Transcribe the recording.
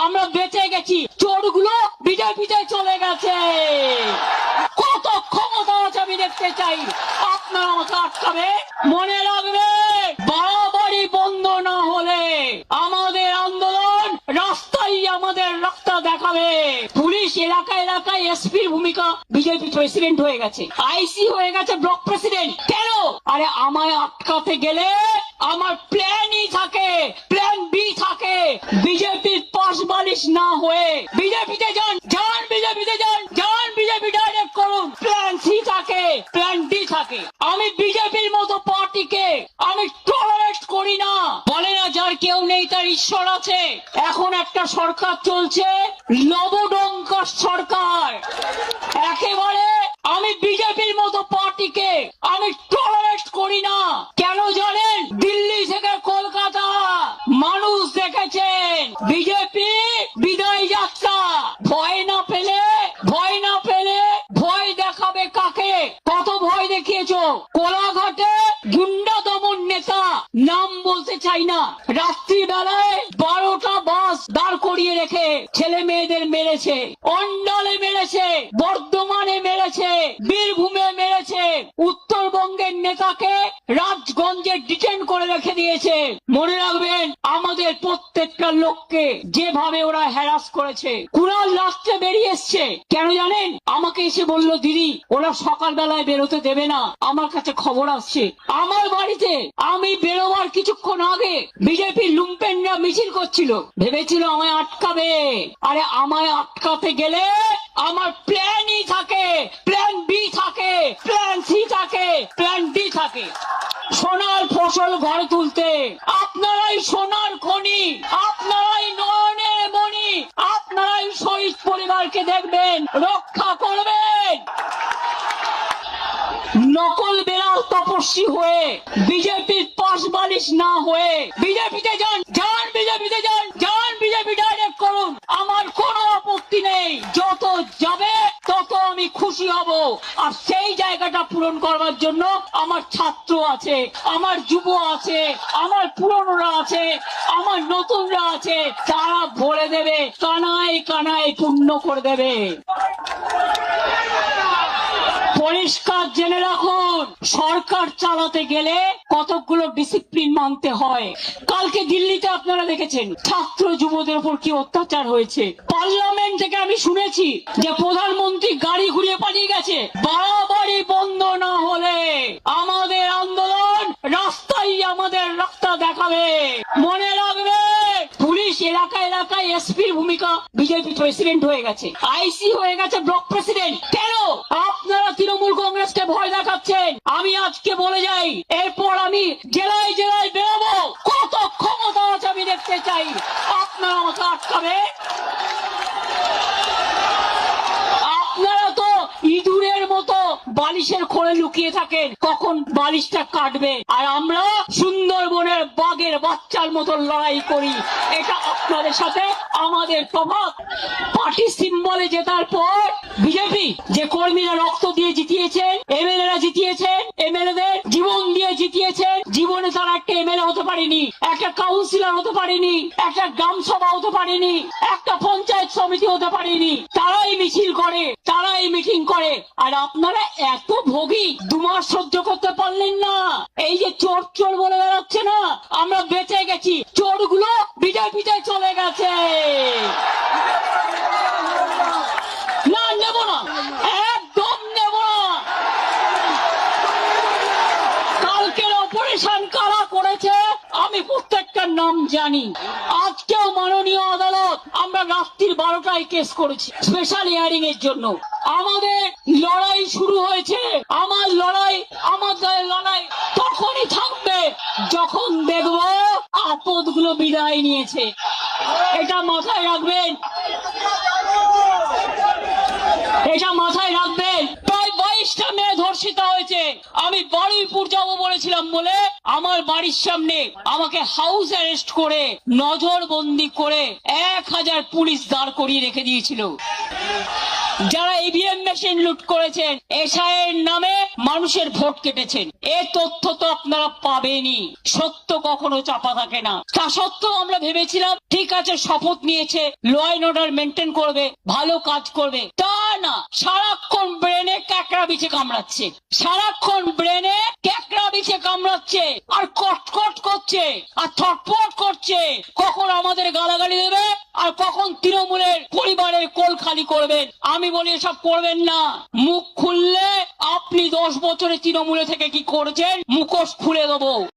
আমরা বেঁচে গেছি, চোরগুলো বিজেপিতে চলে গেছে। কত ক্ষমতা আছে আমি দেখতে চাই, আপনারা আমাকে আটকাবে? মনে রাখবে, বাড়াবাড়ি বন্ধ না হলে আমাদের আন্দোলন রাস্তায় আমাদের রাস্তা দেখাবে। পুলিশ এলাকায় এলাকায় এসপির ভূমিকা, বিজেপি প্রেসিডেন্ট হয়ে গেছে, আইসি হয়ে গেছে ব্লক প্রেসিডেন্ট। কেন? আরে আমায় আটকাতে গেলে আমার প্ল্যানই থাকে, প্ল্যান বি থাকে। বিজেপির পাশ বালিশ না হয়ে বিজেপিতে যান, যান বিজেপিতে যান, যান বিজেপি ডাইরেক্ট করুন। প্ল্যান সি থাকে, প্ল্যান ডি থাকে। আমি বিজেপির মতো পার্টিকে আমি টলারেট করি না। বলে না যার কেউ নেই তার ঈশ্বর আছে। এখন একটা সরকার চলছে, লবডঙ্কা সরকার। একেবারে আমি বিজেপির মতো পার্টিকে আমি টলারেট করি না। কেন জানেন? দিল্লি থেকে কলকাতা মানুষ দেখেছেন বিজেপি বিদায় যাত্রা। ভয় না পেলে, ভয় না পেলে ভয় দেখাবে কাকে? কত ভয় দেখিয়েছো? কোলাঘাটে গুন্ডা দমন নেতা, নাম বলতে চাই না, রাত্রিবেলায় 12টা বাস দাঁড় করিয়ে রেখে ছেলে মেয়েদের মেরেছে, অন্ডালে মেরেছে, বর্ধমানে মেরেছে, বীরভূমে মেরেছে, উত্তরবঙ্গের নেতাকে রাজগঞ্জে ডিটেন করে রেখে দিয়েছে। মনে রাখবেন, আমাদের প্রত্যেকটা লোককে যেভাবে ওরা হ্যারাস করেছে। কুণাল রাত্রে বেরিয়ে এসছে, কেন জানেন? আমাকে এসে বলল, দিদি ওরা সকালবেলায় বেরোতে দেবে না, আমার কাছে খবর আসছে। আমার বাড়িতে আমি বেরোবার কিছুক্ষণ আগে বিজেপির লুম্পেনরা মিছিল করছিল, ভেবেছিল আমায় আটকাবে। আরে আমায় আটকাতে গেলে আমার প্ল্যানই থাকে, প্ল্যান বি থাকে, প্ল্যান সি থাকে, প্ল্যান ডি থাকে। সোনার ফসল ঘরে তুলতে আপনারাই সোনার খনি, আপনারাই নয়নের মণি, আপনারাই শহীদ পরিবারকে দেখবেন, রক্ষা করবেন। নকল বেড়াল তপস্বী হয়ে বিজেপির পাশ বালিশ না হয়ে বিজেপিতে যান, যান বিজেপিতে যান, যান বিজেপি ডাইরেক্ট করুন। আমার কোনো আপত্তি নেই, যত যাবে তত আমি খুশি হব। আর সেই জায়গাটা পূরণ করবার জন্য আমার ছাত্র আছে, আমার যুব আছে, আমার পুরনোরা আছে, আমার নতুনরা আছে, তারা ভরে দেবে, কানায় কানায় পূর্ণ করে দেবে। পরিষ্কার জেনে রাখুন, সরকার চালাতে গেলে কতগুলো ডিসিপ্লিন মানতে হয়। কালকে দিল্লিতে আপনারা দেখেছেন ছাত্র যুবদের উপর কি অত্যাচার হয়েছে। পার্লামেন্ট থেকে আমি শুনেছি যে প্রধানমন্ত্রী গাড়ি ঘুরিয়ে পালিয়ে গেছে। বাড়াবাড়ি বন্ধ না হলে আমাদের আন্দোলন রাস্তায় আমাদের রাস্তা দেখাবে। মনে রাখবে, পুলিশ এলাকায় এলাকায় এসপির ভূমিকা, বিজেপি প্রেসিডেন্ট হয়ে গেছে, আইসি হয়ে গেছে ব্লক প্রেসিডেন্ট। কেন? আপনারা তৃণমূল কংগ্রেসকে ভয় দেখাচ্ছেন। আমি আজকে বলে যাই, এরপর আমি জেলায় জেলায় বেরোবো। কত ক্ষমতা আছে আমি দেখতে চাই, আপনারা আমাকে আটকাবে? আপনারা তো ইঁদুরের মতো বালিশের খোলে লুকিয়ে থাকেন, কখন বালিশটা কাটবে। আর আমরা সুন্দরবনের বাঘের বাচ্চার মতো লড়াই করি। এটা আপনাদের সাথে আমাদের প্রভাব। পার্টি সিম্বলে জেতার পর বিজেপি যে কর্মীরা রক্ত দিয়ে জিতিয়েছেন, এমএলএরা জিতিয়েছেন, এমএলএদের জীবন দিয়ে জিতিয়েছেন, জীবনে তারা একটা এমএলএ হতে পারেনি, একটা কাউন্সিলর হতে পারেনি, একটা গ্রাম সভা হতে পারেনি, একটা পঞ্চায়েত সমিতি হতে পারেনি। তারাই মিছিল করে, তারাই মিটিং করে। আর আপনারা এত ভোগী, 2 মাস সহ্য করতে পারলেন না। এই যে চোর চোর বলে বেড়াচ্ছে না, আমরা বেঁচে গেছি, চোরগুলো বিজেপিতে চলে গেছে। না, নেব না, একদম নেব না। কালকের অপারেশন কারা করেছে আমি প্রত্যেকটার নাম জানি। আজকেও মাননীয় আদালত, আমরা রাত্রির 12টায় কেস করেছি স্পেশাল হিয়ারিং এর জন্য। আমাদের লড়াই শুরু হয়েছে, আমার লড়াই, আমাদের লড়াই তখনই থাকবে যখন দেখব আপদগুলো বিদায় নিয়েছে। এটা মাথায় রাখবেন, এটা মাথায় রাখবেন। প্রায় 22টা মেয়ে ধর্ষিত হয়েছে। আমি বারুইপুর যাবো বলেছিলাম বলে আমার বাড়ির সামনে আমাকে হাউস অ্যারেস্ট করে নজরবন্দি করে 1000 পুলিশ দাঁড় করিয়ে রেখে দিয়েছিল। যারা ইভিএম মেশিন লুট করেছেন, এসআইয়ের নামে মানুষের ভোট কেটেছেন, এ তথ্য তো আপনারা পাবেনই। সত্য কখনো চাপা থাকে না। তা সত্ত্বেও আমরা ভেবেছিলাম ঠিক আছে, শপথ নিয়েছে, ল অ্যান্ড অর্ডার মেনটেন করবে, ভালো কাজ করবে। তা না, সারাক্ষণ ব্রেনে ক্যাকড়া বিছে কামড়াচ্ছে, সারাক্ষণ ব্রেনে ক্যাকড়া বিছে কামড়াচ্ছে, আর কটকট করছে, আর থটফট করছে। কখন আমাদের গালাগালি দেবে, আর কখন তৃণমূলের পরিবারের কোল খালি করবেন। আমি বলি এসব করবেন না। মুখ খুললে আপনি 10 বছরে তৃণমূলে থেকে কি করেছেন মুখোশ খুলে দেবো।